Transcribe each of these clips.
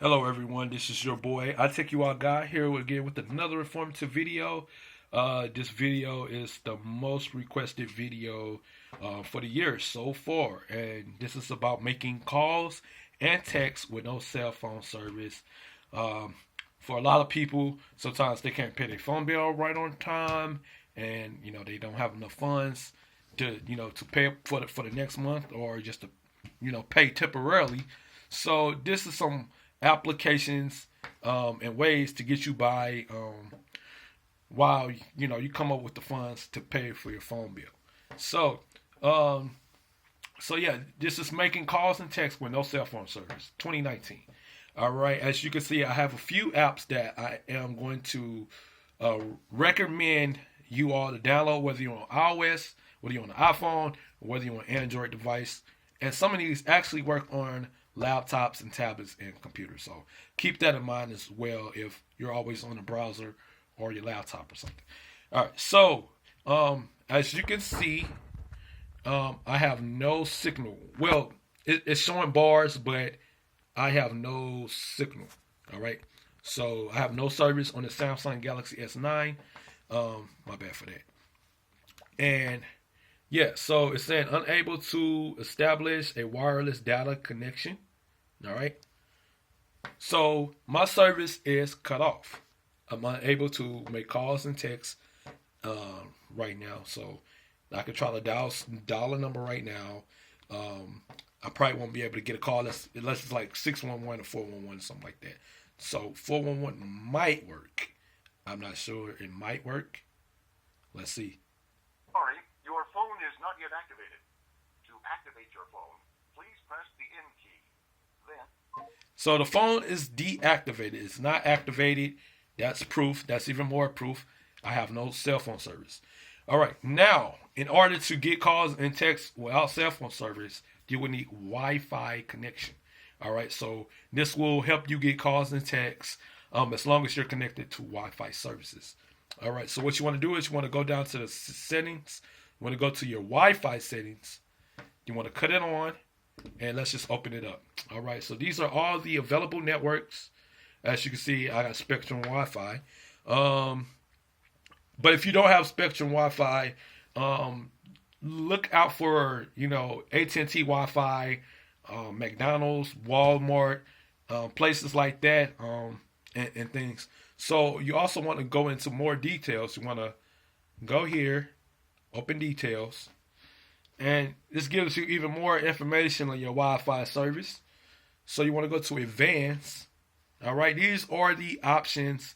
Hello everyone, this is your boy I Take You Out Guy here again with another informative video. This video is the most requested video for the year so far, and this is about making calls and texts with no cell phone service. For a lot of people, sometimes they can't pay their phone bill right on time, and they don't have enough funds to pay for the next month, or just to pay temporarily. So this is some applications and ways to get you by while you come up with the funds to pay for your phone bill. So um, yeah, this is making calls and texts with no cell phone service, 2019. All right, as you can see, I have a few apps that I am going to uh, recommend you all to download, whether you're on iOS, whether you're on an iPhone, or whether you're on an Android device. And some of these actually work on laptops and tablets and computers. So keep that in mind as well if you're always on a browser or your laptop or something. All right. So as you can see, I have no signal. Well, it's showing bars, but I have no signal. All right. So I have no service on the Samsung Galaxy S9. My bad for that. And yeah, so it's saying unable to establish a wireless data connection. All right. So my service is cut off. I'm unable to make calls and texts right now. So I could try to dial a number right now. I probably won't be able to get a call unless it's like 611 or 411 or something like that. So 411 might work. I'm not sure. It might work. Let's see. Sorry, your phone is not yet activated. To activate your phone, please press the N key. Then, So the phone is deactivated. It's not activated. That's proof. That's even more proof. I have no cell phone service. All right. Now, in order to get calls and texts without cell phone service, you will need Wi-Fi connection. All right. So this will help you get calls and texts as long as you're connected to Wi-Fi services. All right. So what you want to do is you want to go down to the settings. You want to go to your Wi-Fi settings. You want to cut it on, and let's just open it up. All right. So these are all the available networks. As you can see, I got Spectrum Wi-Fi. But if you don't have Spectrum Wi-Fi, look out for AT&T Wi-Fi, McDonald's, Walmart, places like that, and things. So you also want to go into more details. You want to go here, open details, and this gives you even more information on your Wi-Fi service. So you want to go to advanced. All right, these are the options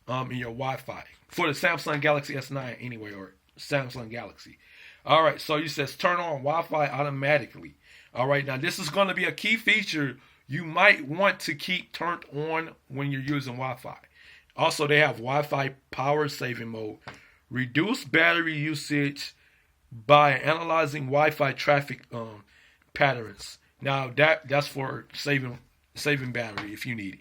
in your Wi-Fi for the Samsung Galaxy S9 anyway, or Samsung Galaxy. All right, so you says turn on Wi-Fi automatically. All right, now this is going to be a key feature you might want to keep turned on when you're using Wi-Fi. Also, they have Wi-Fi power saving mode, reduce battery usage by analyzing Wi-Fi traffic patterns. Now that's for saving battery if you need it.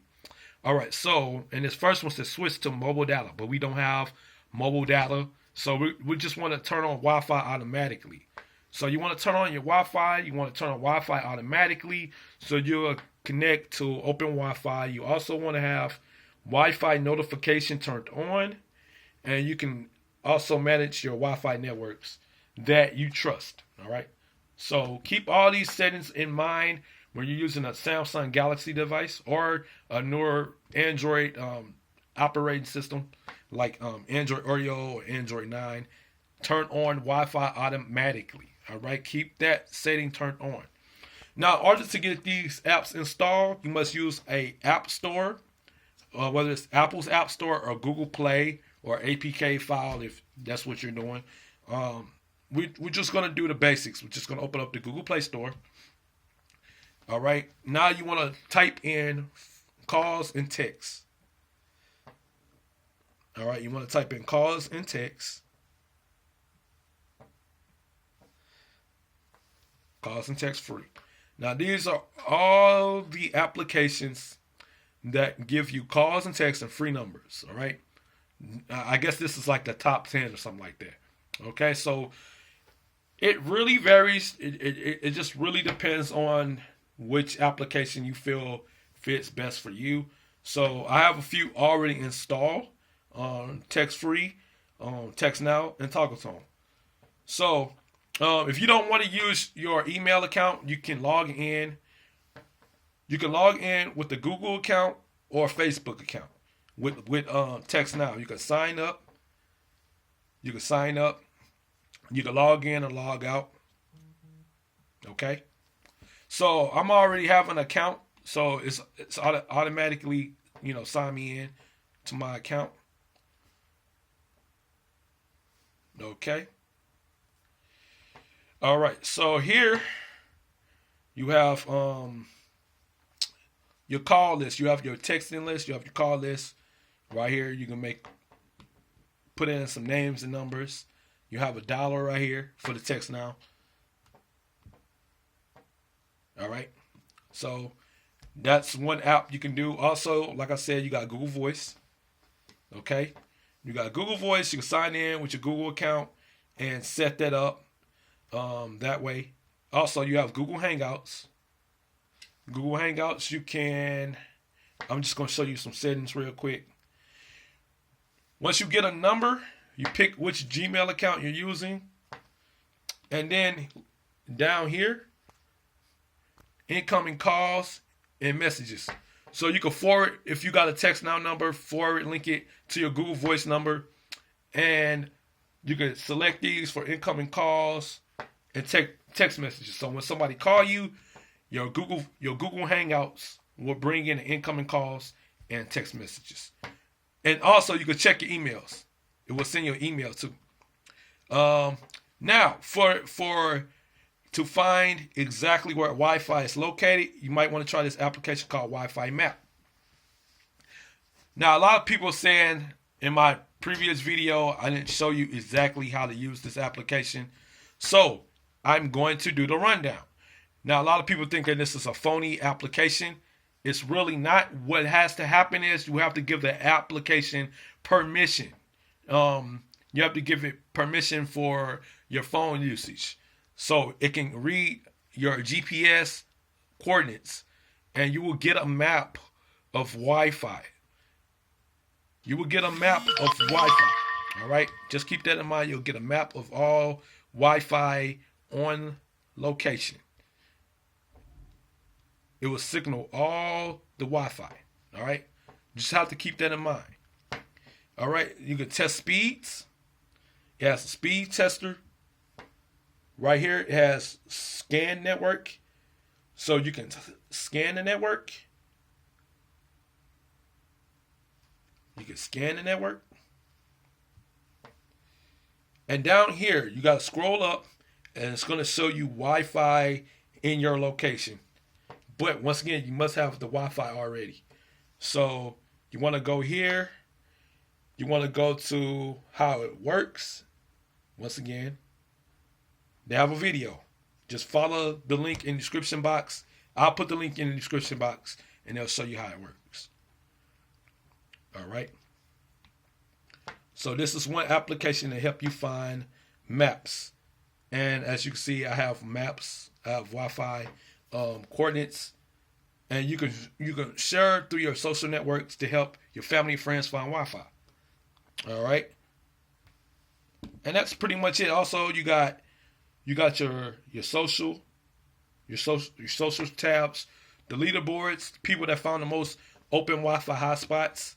All right, so and this first one says switch to mobile data, but we don't have mobile data, so we just want to turn on Wi-Fi automatically. So you want to turn on your Wi-Fi. You want to turn on Wi-Fi automatically, so you'll connect to open Wi-Fi. You also want to have Wi-Fi notification turned on, and you can also manage your Wi-Fi networks that you trust. All right, so keep all these settings in mind when you're using a Samsung Galaxy device or a newer Android operating system like Android Oreo or Android 9. Turn on Wi-Fi automatically. All right, keep that setting turned on. Now, in order to get these apps installed, you must use a app store, whether it's Apple's App Store or Google Play or APK file if that's what you're doing. We're just going to do the basics. We're just going to open up the Google Play Store. All right. Now you want to type in calls and texts. All right. You want to type in calls and texts. Calls and text free. Now these are all the applications that give you calls and texts and free numbers. All right. I guess this is like the top 10 or something like that. Okay. So it really varies. It just really depends on which application you feel fits best for you. So I have a few already installed on Text Free, Text Now, and Talkatone. So if you don't want to use your email account, you can log in. You can log in with the Google account or Facebook account with Text Now. You can sign up. You can sign up. You can log in and log out. Okay. So I'm already have an account, so it's automatically sign me in to my account. Okay. All right. So here you have your call list. You have your texting list. You have your call list. Right here, you can put in some names and numbers. You have a dialer right here for the text now. All right. So that's one app you can do. Also, like I said, you got Google Voice. Okay. You got Google Voice. You can sign in with your Google account and set that up that way. Also, you have Google Hangouts. Google Hangouts, I'm just going to show you some settings real quick. Once you get a number, you pick which Gmail account you're using. And then down here, incoming calls and messages. So you can forward, if you got a Text Now number, link it to your Google Voice number. And you can select these for incoming calls and text messages. So when somebody call you, your Google Hangouts will bring in the incoming calls and text messages. And also, you can check your emails. It will send you an email too. Now, to find exactly where Wi-Fi is located, you might want to try this application called Wi-Fi Map. Now, a lot of people are saying in my previous video, I didn't show you exactly how to use this application. So, I'm going to do the rundown. Now, a lot of people think that this is a phony application. It's really not. What has to happen is you have to give the application permission. You have to give it permission for your phone usage. So it can read your GPS coordinates and you will get a map of Wi-Fi. You will get a map of Wi-Fi. All right. Just keep that in mind. You'll get a map of all Wi-Fi on location. It will signal all the Wi-Fi. All right. Just have to keep that in mind. All right. You can test speeds. It has a speed tester. Right here, it has scan network. So you can scan the network. You can scan the network. And down here, you got to scroll up and it's going to show you Wi-Fi in your location. But once again, you must have the Wi-Fi already. So you want to go here. You want to go to how it works. Once again, they have a video. Just follow the link in the description box. I'll put the link in the description box and they'll show you how it works. All right. So this is one application to help you find maps. And as you can see, I have maps. I have Wi-Fi coordinates. And you can share through your social networks to help your family and friends find Wi-Fi. All right. And that's pretty much it. Also, you got your social tabs, the leaderboards, people that found the most open Wi-Fi hotspots.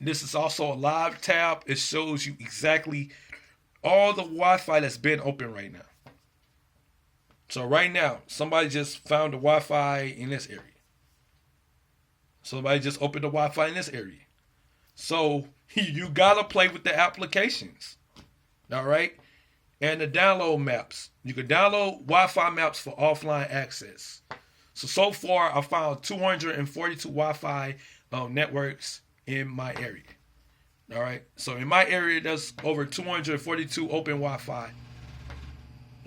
This is also a live tab. It shows you exactly all the Wi-Fi that's been open right now. So right now, somebody just found the Wi-Fi in this area. Somebody just opened the Wi-Fi in this area. So you gotta play with the applications. All right. And the download maps. You can download Wi-Fi maps for offline access. So far, I found 242 Wi-Fi networks in my area. All right. So in my area, there's over 242 open Wi-Fi.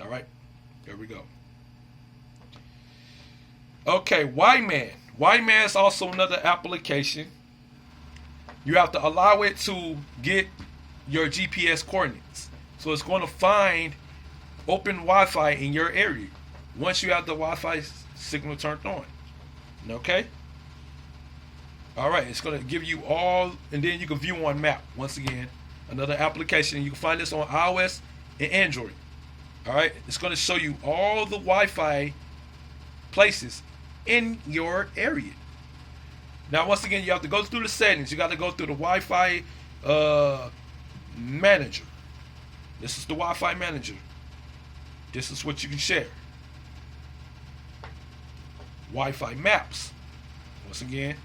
All right. There we go. Okay, Wi-Man. Wi-Man is also another application. You have to allow it to get your GPS coordinates. So it's going to find open Wi-Fi in your area once you have the Wi-Fi signal turned on. Okay. All right. It's gonna give you all, and then you can view on map. Once again, another application. You can find this on iOS and Android. All right. It's gonna show you all the Wi-Fi places in your area. Now, once again, you have to go through the settings. You got to go through the Wi-Fi manager. This is the Wi-Fi manager. This is what you can share. Wi-Fi maps. Once again,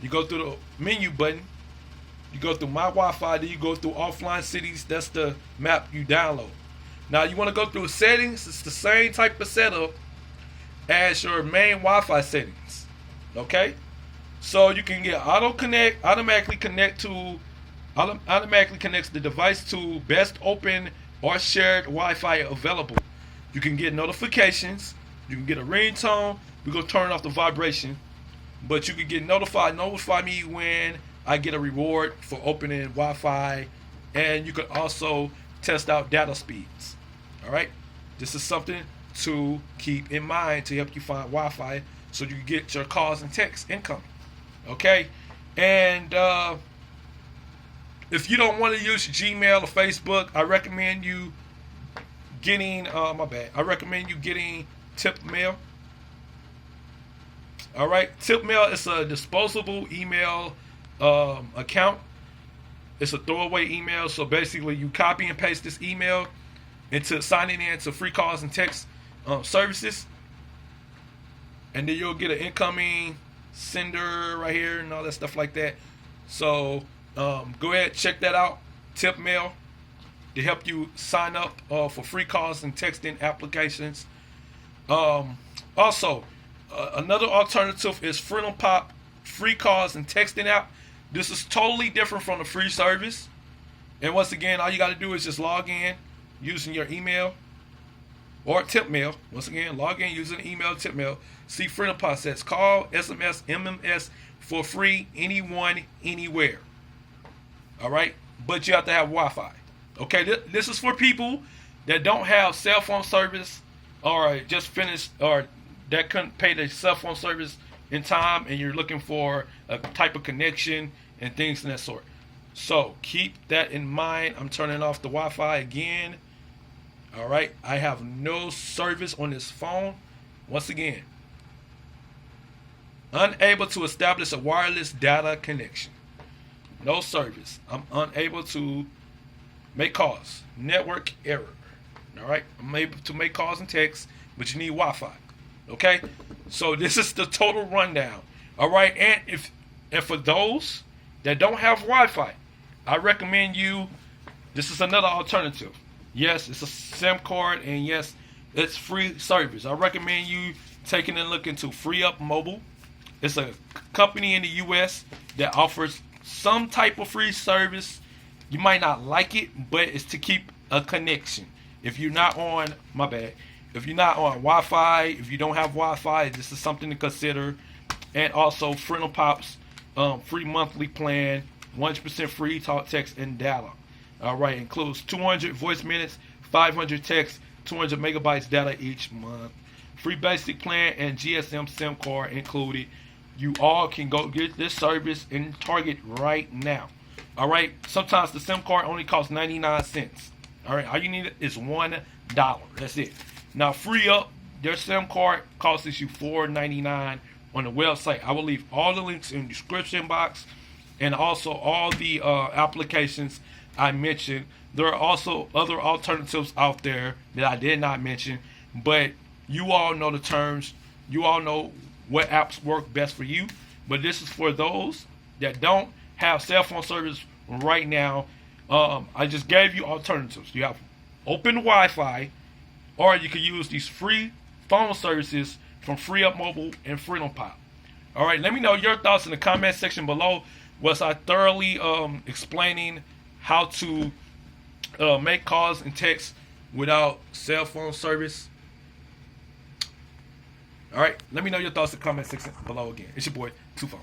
you go through the menu button. You go through my Wi-Fi. Then you go through offline cities. That's the map you download. Now, you want to go through settings. It's the same type of setup as your main Wi-Fi settings. Okay? So you can get automatically connects the device to best open or shared Wi-Fi available. You can get notifications. You can get a ringtone. We're gonna turn off the vibration, but you can get notify me when I get a reward for opening Wi-Fi, and you can also test out data speeds. All right, this is something to keep in mind to help you find Wi-Fi so you can get your calls and texts incoming. Okay, and if you don't want to use Gmail or Facebook, I recommend you getting I recommend you getting Tip Mail. All right, Tip Mail is a disposable email account. It's a throwaway email, so basically you copy and paste this email into signing in to free calls and text services, and then you'll get an incoming sender right here and all that stuff like that. So go ahead, check that out. Tip Mail to help you sign up for free calls and texting applications. Also, another alternative is Freedom Pop free calls and texting app. This is totally different from the free service. And once again, all you got to do is just log in using your email or Tip Mail. Once again, log in using email, Tip Mail. See Freedom Pop says call, SMS, MMS for free, anyone, anywhere. All right, but you have to have Wi-Fi. Okay, this is for people that don't have cell phone service or just finished or that couldn't pay their cell phone service in time, and you're looking for a type of connection and things of that sort. So keep that in mind. I'm turning off the Wi-Fi again. All right, I have no service on this phone. Once again, unable to establish a wireless data connection. No service. I'm unable to make calls. Network error. All right, I'm able to make calls and texts, but you need Wi-Fi. Okay, so this is the total rundown. All right, and for those that don't have Wi-Fi, I recommend you. This is another alternative. Yes, it's a SIM card, and yes, it's free service. I recommend you taking a look into Free Up Mobile. It's a company in the U.S. that offers some type of free service. You might not like it, but it's to keep a connection. If you're not on, if you're not on Wi-Fi, if you don't have Wi-Fi, this is something to consider. And also, Freedom Pop's free monthly plan, 100% free talk, text, and data. All right, includes 200 voice minutes, 500 text, 200 megabytes data each month. Free basic plan and GSM SIM card included. You all can go get this service in Target right now. All right, sometimes the SIM card only costs 99 cents. All right, all you need is $1. That's it. Now, Free Up, their SIM card costs you $4.99 on the website. I will leave all the links in the description box, and also all the applications I mentioned. There are also other alternatives out there that I did not mention, but you all know the terms. You all know what apps work best for you. But this is for those that don't have cell phone service right now. I just gave you alternatives. You have open Wi-Fi, or you can use these free phone services from Free Up Mobile and Freedom Pop. All right, let me know your thoughts in the comment section below. Was I thoroughly explaining how to make calls and texts without cell phone service? All right, let me know your thoughts in the comment section below again. It's your boy, Cellphone.